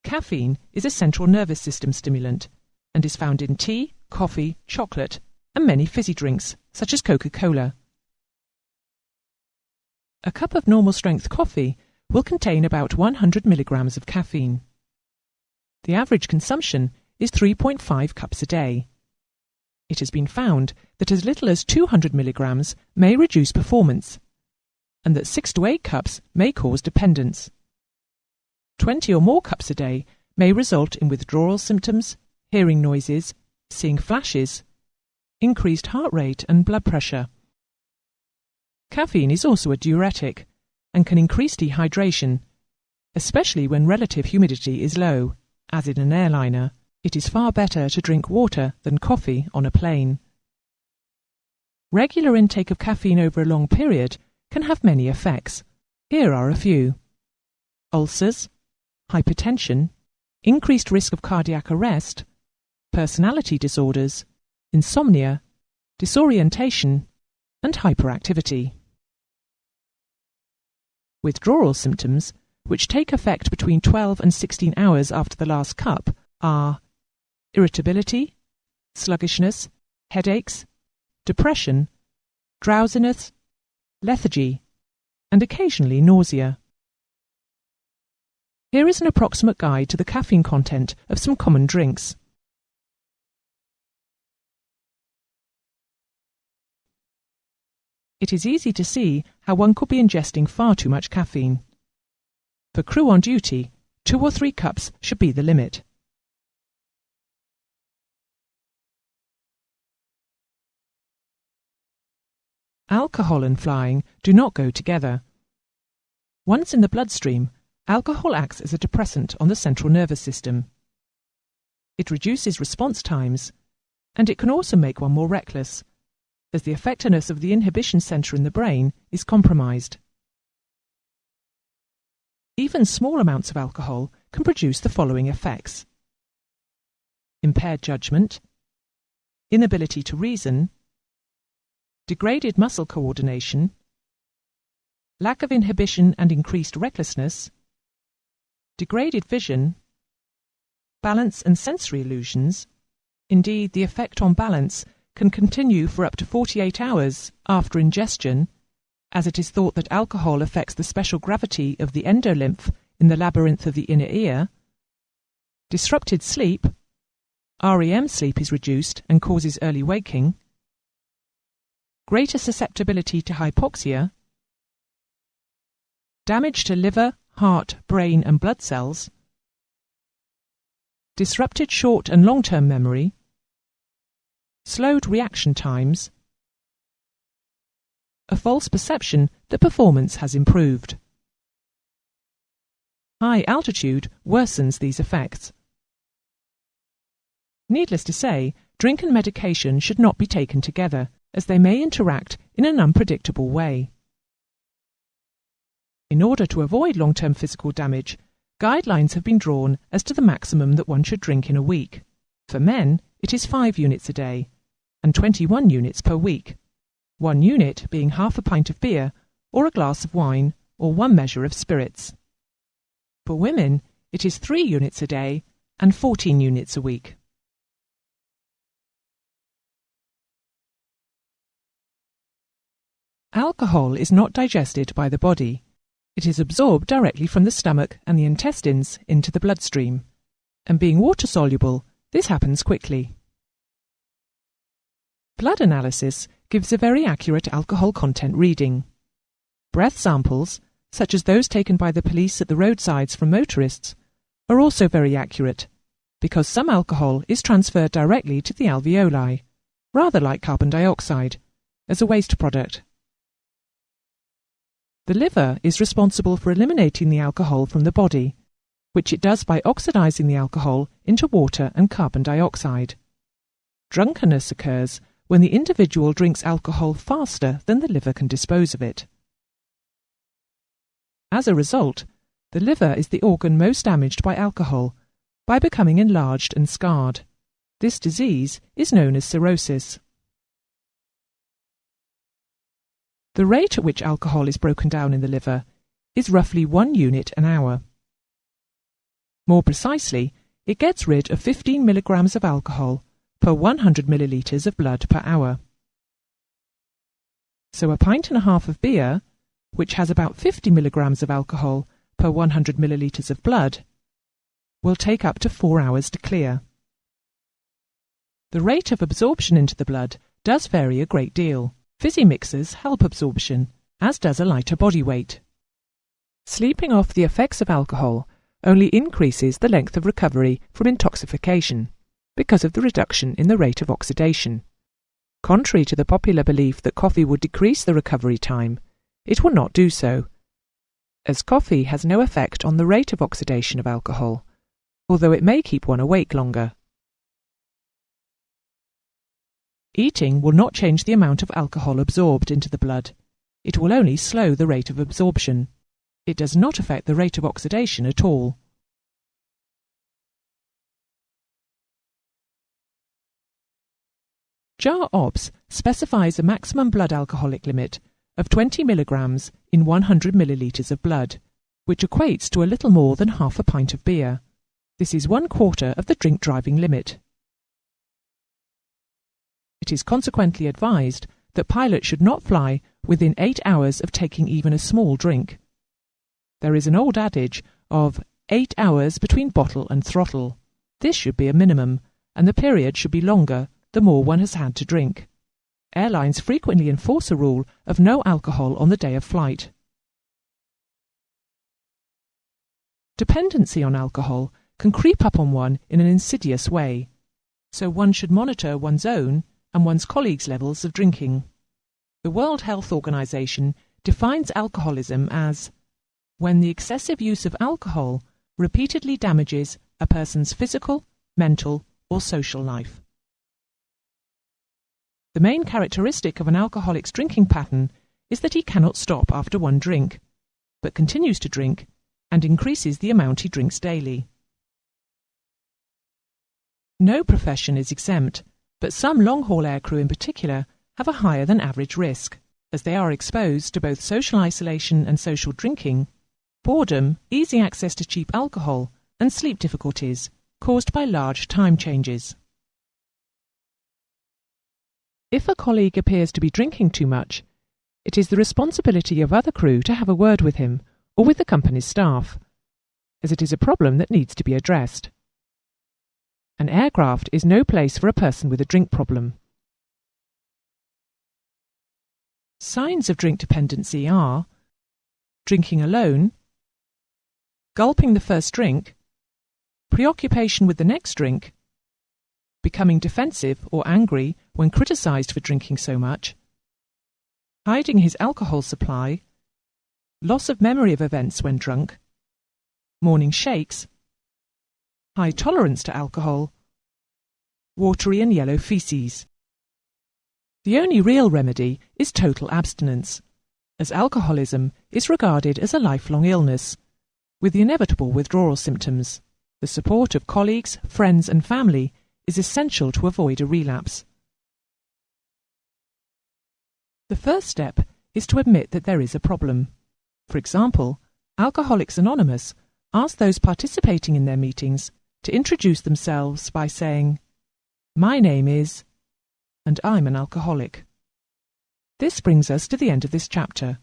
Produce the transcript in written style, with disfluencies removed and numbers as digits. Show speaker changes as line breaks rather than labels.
Caffeine is a central nervous system stimulant and is found in tea, coffee, chocolate, and many fizzy drinks, such as Coca-Cola. A cup of normal strength coffee will contain about 100 milligrams of caffeine. The average consumption is 3.5 cups a day. It has been found that as little as 200 milligrams may reduce performance, and that 6 to 8 cups may cause dependence. 20 or more cups a day may result in withdrawal symptoms, hearing noises, seeing flashes, increased heart rate and blood pressure. Caffeine is also a diuretic and can increase dehydration, especially when relative humidity is low, as in an airliner. It is far better to drink water than coffee on a plane. Regular intake of caffeine over a long period can have many effects. Here are a few: ulcers, hypertension, increased risk of cardiac arrest, personality disorders, insomnia, disorientation, and hyperactivity. Withdrawal symptoms, which take effect between 12 and 16 hours after the last cup, are irritability, sluggishness, headaches, depression, drowsiness, lethargy, and occasionally nausea. Here is an approximate guide to the caffeine content of some common drinks. It is easy to see how one could be ingesting far too much caffeine. For crew on duty, 2 or 3 cups should be the limit. Alcohol and flying do not go together. Once in the bloodstream, alcohol acts as a depressant on the central nervous system. It reduces response times, and it can also make one more reckless, as the effectiveness of the inhibition centre in the brain is compromised. Even small amounts of alcohol can produce the following effects: impaired judgment, inability to reason, degraded muscle coordination, lack of inhibition and increased recklessness, degraded vision, balance and sensory illusions. Indeed, the effect on balance can continue for up to 48 hours after ingestion, as it is thought that alcohol affects the special gravity of the endolymph in the labyrinth of the inner ear. Disrupted sleep. REM sleep is reduced and causes early waking. Greater susceptibility to hypoxia. Damage to liver, heart, brain and blood cells. Disrupted short and long-term memory. Slowed reaction times. A false perception that performance has improved. High altitude worsens these effects. Needless to say, drink and medication should not be taken together, as they may interact in an unpredictable way. In order to avoid long-term physical damage, guidelines have been drawn as to the maximum that one should drink in a week. For men, it is 5 units a day, and 21 units per week, 1 unit being half a pint of beer, or a glass of wine, or 1 measure of spirits. For women, it is 3 units a day and 14 units a week. Alcohol is not digested by the body. It is absorbed directly from the stomach and the intestines into the bloodstream, and being water-soluble, this happens quickly. Blood analysis gives a very accurate alcohol content reading. Breath samples, such as those taken by the police at the roadsides from motorists, are also very accurate, because some alcohol is transferred directly to the alveoli, rather like carbon dioxide, as a waste product. The liver is responsible for eliminating the alcohol from the body, which it does by oxidizing the alcohol into water and carbon dioxide. Drunkenness occurs when the individual drinks alcohol faster than the liver can dispose of it. As a result, the liver is the organ most damaged by alcohol, by becoming enlarged and scarred. This disease is known as cirrhosis. The rate at which alcohol is broken down in the liver is roughly 1 unit an hour. More precisely, it gets rid of 15 milligrams of alcohol per 100 millilitres of blood per hour. So a pint and a half of beer, which has about 50 milligrams of alcohol per 100 millilitres of blood, will take up to 4 hours to clear. The rate of absorption into the blood does vary a great deal. Fizzy mixers help absorption, as does a lighter body weight. Sleeping off the effects of alcohol only increases the length of recovery from intoxication because of the reduction in the rate of oxidation. Contrary to the popular belief that coffee would decrease the recovery time, it will not do so, as coffee has no effect on the rate of oxidation of alcohol, although it may keep one awake longer. Eating will not change the amount of alcohol absorbed into the blood. It will only slow the rate of absorption. It does not affect the rate of oxidation at all. JAR OBS specifies a maximum blood alcoholic limit of 20 milligrams in 100 millilitres of blood, which equates to a little more than half a pint of beer. This is 1/4 of the drink driving limit. It is consequently advised that pilots should not fly within 8 hours of taking even a small drink. There is an old adage of 8 hours between bottle and throttle. This should be a minimum, and the period should be longer the more one has had to drink. Airlines frequently enforce a rule of no alcohol on the day of flight. Dependency on alcohol can creep up on one in an insidious way, so one should monitor one's own and one's colleagues' levels of drinking. The World Health Organization defines alcoholism as when the excessive use of alcohol repeatedly damages a person's physical, mental, or social life. The main characteristic of an alcoholic's drinking pattern is that he cannot stop after one drink, but continues to drink and increases the amount he drinks daily. No profession is exempt, but some long-haul aircrew in particular have a higher than average risk, as they are exposed to both social isolation and social drinking, boredom, easy access to cheap alcohol, and sleep difficulties caused by large time changes. If a colleague appears to be drinking too much, it is the responsibility of other crew to have a word with him or with the company's staff, as it is a problem that needs to be addressed. An aircraft is no place for a person with a drink problem. Signs of drink dependency are drinking alone, gulping the first drink, preoccupation with the next drink, becoming defensive or angry when criticized for drinking so much, hiding his alcohol supply, loss of memory of events when drunk, morning shakes, high tolerance to alcohol, watery and yellow feces. The only real remedy is total abstinence, as alcoholism is regarded as a lifelong illness, with the inevitable withdrawal symptoms. The support of colleagues, friends and family is essential to avoid a relapse. The first step is to admit that there is a problem. For example, Alcoholics Anonymous ask those participating in their meetings to introduce themselves by saying, "My name is," and "I'm an alcoholic." This brings us to the end of this chapter.